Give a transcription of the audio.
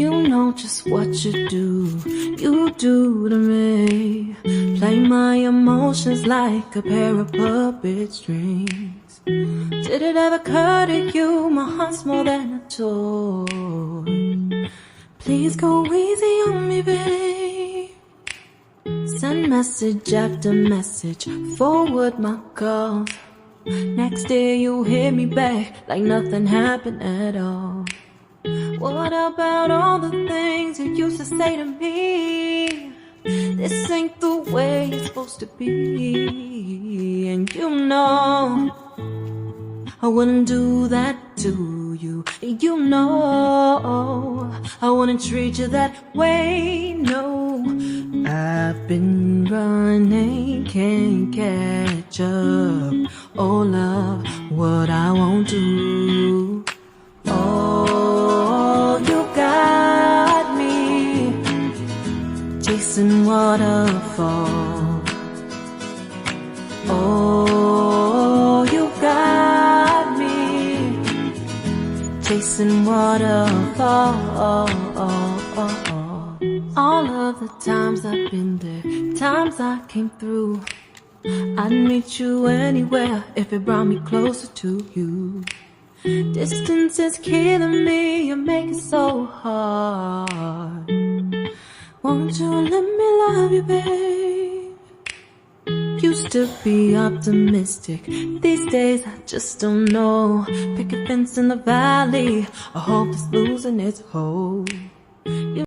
You know just what you do to me. Play my emotions like a pair of puppet strings. Did it ever occur to you my heart's more than a toy? Please go easy on me, babe. Send message after message, forward my calls. Next day you hit me back like nothing happened at all. What about all the things you used to say to me? This ain't the way it's supposed to be. And you know I wouldn't do that to you. You know I wouldn't treat you that way, no. I've been running, can't catch up. Oh love, what I won't do. Oh, you got me chasing waterfalls. Oh, you got me chasing waterfalls. All of the times I've been there, times I came through, I'd meet you anywhere if it brought me closer to you. Distance is killing me, you make it so hard. Won't you let me love you, babe? Used to be optimistic, these days I just don't know. Pick a fence in the valley, a hope is losing its hold.